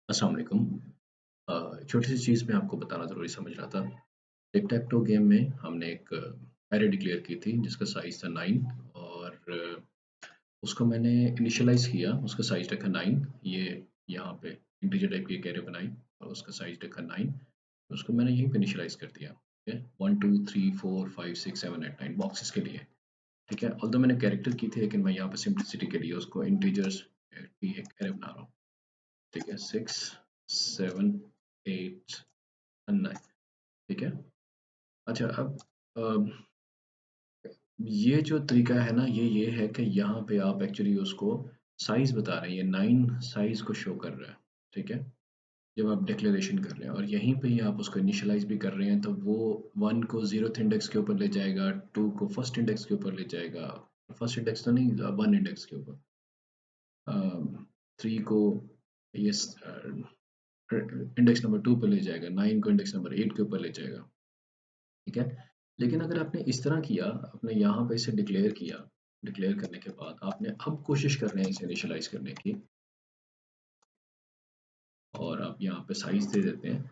अस्सलाम वालेकुम। छोटी सी चीज़ मैं आपको बताना ज़रूरी समझ रहा था। टिक टैक टो गेम में हमने एक एरे डिक्लेयर की थी जिसका साइज़ था 9 और उसको मैंने इनिशियलाइज़ किया, उसका साइज़ रखा 9। ये यहाँ पे इंटीजर टाइप की एक एरे बनाई और उसका साइज़ रखा 9। उसको मैंने यहीं पे इनिशियलाइज़ कर दिया। ठीक है, 1 2 3 4 5 6 7 8 9 बॉक्सेस के लिए। ठीक है, ऑल्दो मैंने कैरेक्टर की थी लेकिन मैं यहाँ पे सिंपलिसिटी के लिए उसको इंटीजर्स की एक एरे बना रहा हूँ। ठीक है, 6 7 8 9। ठीक है। अच्छा, अब ये जो तरीका है ना, ये है कि यहाँ पे आप एक्चुअली उसको साइज बता रहे हैं, ये 9 साइज को शो कर रहा है। ठीक है, जब आप डिक्लेरेशन कर रहे हैं और यहीं पे ही आप उसको इनिशियलाइज भी कर रहे हैं, तो वो 1 को 0th इंडेक्स के ऊपर ले जाएगा, 2 को फर्स्ट इंडेक्स के ऊपर ले जाएगा, फर्स्ट इंडेक्स तो नहीं, 1 इंडेक्स के ऊपर, 3 को ये इंडेक्स नंबर 2 पर ले जाएगा, 9 को इंडेक्स नंबर 8 के ऊपर ले जाएगा। ठीक है, लेकिन अगर आपने इस तरह किया, आपने यहाँ पे इसे डिक्लेयर किया, डिक्लेयर करने के बाद आपने अब कोशिश कर रहे हैं इसे इनिशियलाइज करने की, और आप यहाँ पे साइज दे देते हैं।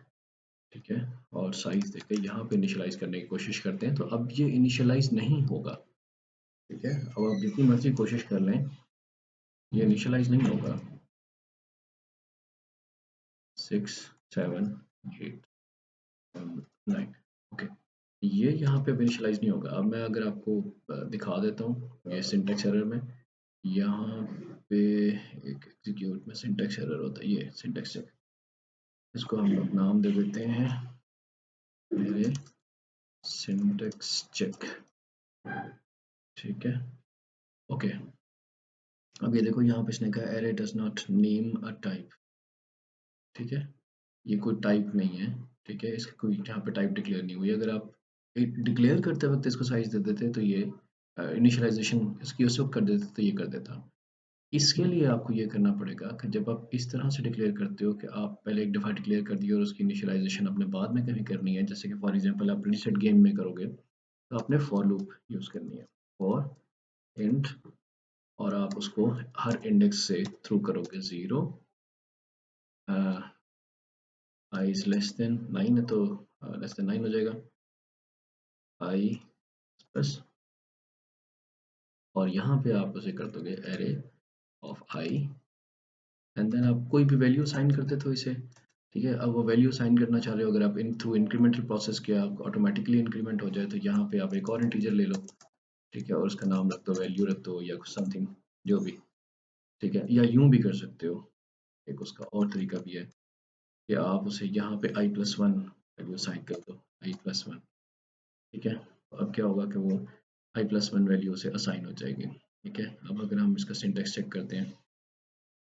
ठीक है, और साइज देके यहाँ पे इनिशियलाइज करने की कोशिश करते हैं, तो अब ये इनिशियलाइज नहीं होगा। ठीक है, अब आप जितनी मर्जी कोशिश कर लें, ये इनिशियलाइज नहीं होगा। 6 7 8 9। ओके, ये यहाँ पे इनिशियलाइज नहीं होगा। अब मैं अगर आपको दिखा देता हूँ, ये सिंटेक्स एरर में यहाँ पे एक एग्जीक्यूट में सिंटेक्स एरर होता है, ये सिंटेक्स चेक, इसको हम लोग नाम दे देते हैं मेरे सिंटेक्स चेक। ठीक है, ओके। अब ये देखो, यहाँ पे इसने कहा array does not name a type. ठीक है, ये कोई टाइप नहीं है। ठीक है, इसकी कोई यहाँ पे टाइप डिक्लेयर नहीं हुई। अगर आप डिक्लेयर करते वक्त इसको साइज दे देते तो ये इनिशियलाइजेशन इसकी उस वक्त कर देते तो ये कर देता। इसके लिए आपको ये करना पड़ेगा कि जब आप इस तरह से डिक्लेयर करते हो कि आप पहले एक दफ़ा डिक्लेयर कर दिए और उसकी इनिशियलाइजेशन आपने बाद में कभी करनी है, जैसे कि फॉर एग्जांपल आप रिसेट गेम में करोगे, तो आपने फॉर लूप यूज़ करनी है, फॉर इंट, और आप उसको हर इंडेक्स से थ्रू करोगे 0, आई इज लेस देन 9 है तो लेस देन 9 हो जाएगा, आई प्लस, और यहाँ पे आप उसे कर दोगे array of i, and then आप कोई भी वैल्यू साइन करते तो इसे। ठीक है, अब वो वैल्यू साइन करना चाह रहे हो, अगर आप इन थ्रू इंक्रीमेंटल प्रोसेस किया ऑटोमेटिकली इंक्रीमेंट हो जाए, तो यहाँ पे आप एक और इंटीजर ले लो। ठीक है, और उसका नाम रख दो, वैल्यू रख दो, या समथिंग जो भी। ठीक है, या यूं भी कर सकते हो, एक उसका और तरीका भी है कि आप उसे यहाँ पे i+1 वैल्यू साइन कर दो, i+1। ठीक है, अब क्या होगा कि वो i+1 वैल्यू से असाइन हो जाएगी। ठीक है, अब अगर हम इसका सिंटेक्स चेक करते हैं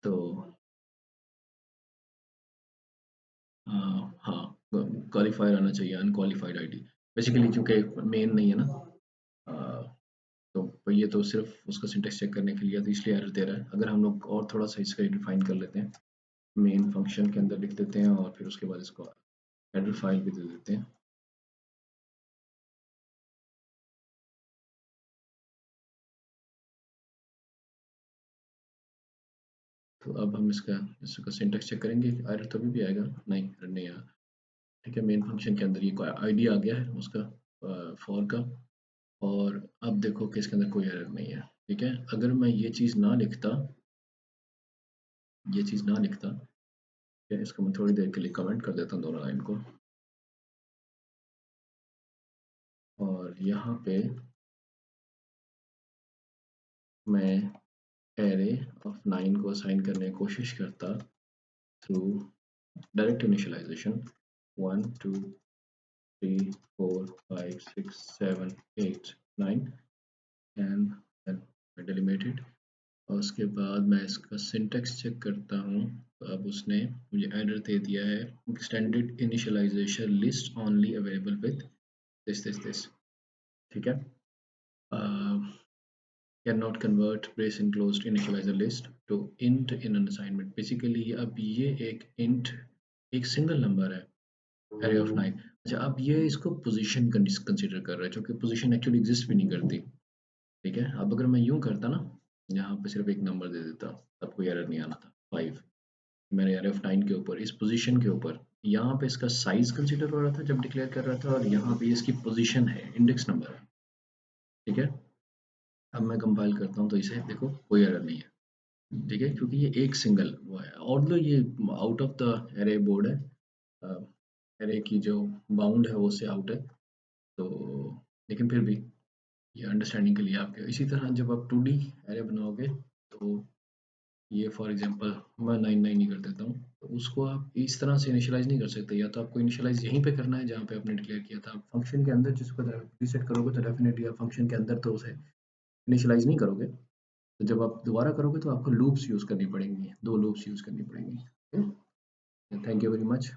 तो हाँ, क्वालिफायर आना चाहिए, अनक्वालिफाइड आईडी। बेसिकली चूंकि मेन नहीं है ना, तो ये तो सिर्फ उसका सिंटेक्स चेक करने के लिए, तो इसलिए एरर दे रहा है। अगर हम लोग और थोड़ा सा इसका डिफाइन कर लेते हैं, मेन फंक्शन के अंदर लिख देते हैं और फिर उसके बाद इसको हेडर फाइल भी दे देते हैं। तो अब हम इसका सिंटेक्स चेक करेंगे, एरर तो अभी भी आएगा, नहीं एरर नहीं आया। ठीक है, मेन फंक्शन के अंदर ये कोई आईडी आ गया है उसका, फॉर का, और अब देखो कि इसके अंदर कोई एरर नहीं है। ठीक है, अगर मैं ये चीज़ ना लिखता, या इसको मैं थोड़ी देर के लिए कमेंट कर देता हूँ दोनों लाइन को, और यहाँ पे मैं एरे ऑफ 9 को असाइन करने की कोशिश करता through direct initialisation, 1 2 3 4 5 6 7 8 9, and then deleted. और उसके बाद मैं इसका सिंटेक्स चेक करता हूँ, तो अब उसने मुझे एरर दे दिया है, extended initialisation list only available with this. ठीक है, can not convert brace enclosed initialiser list to int in an assignment. Basically अब ये एक इंट, एक सिंगल नंबर है, एरे ऑफ 9। अच्छा, अब ये इसको पोजीशन कंसीडर कर रहा है, क्योंकि पोजीशन एक्चुअली एग्जिस्ट भी नहीं करती। ठीक है, अब अगर मैं यूं करता ना, यहाँ पे सिर्फ एक नंबर दे देता, तब कोई एरर नहीं आना था, 5। मेरे arf9 के ऊपर, इस पोजीशन के ऊपर, यहाँ पे इसका साइज कंसीडर हो रहा था जब डिक्लेयर कर रहा था, और यहाँ पे इसकी पोजीशन है, इंडेक्स नंबर है। ठीक है, अब मैं कंपाइल करता हूँ तो इसे देखो कोई एरर नहीं है। ठीक है, क्योंकि ये एक सिंगल वो है, और ये out of the array board है, एरे की जो बाउंड है वो उससे आउट है, तो लेकिन फिर भी ये अंडरस्टैंडिंग के लिए आपके, इसी तरह जब आप 2D एरे बनाओगे तो ये फॉर एग्जांपल मैं 99 ही कर देता हूँ, तो उसको आप इस तरह से इनिशियलाइज नहीं कर सकते, या तो आपको इनिशियलाइज यहीं पे करना है जहाँ पे आपने डिक्लेयर किया था। फंक्शन के अंदर जिसको रीसेट करोगे तो डेफिनेटली आप फंक्शन के अंदर तो उसे इनिशियलाइज नहीं करोगे, तो जब आप दोबारा करोगे तो आपको लूप्स यूज करनी पड़ेंगी, 2 लूप्स यूज करनी पड़ेंगी। Thank you very much.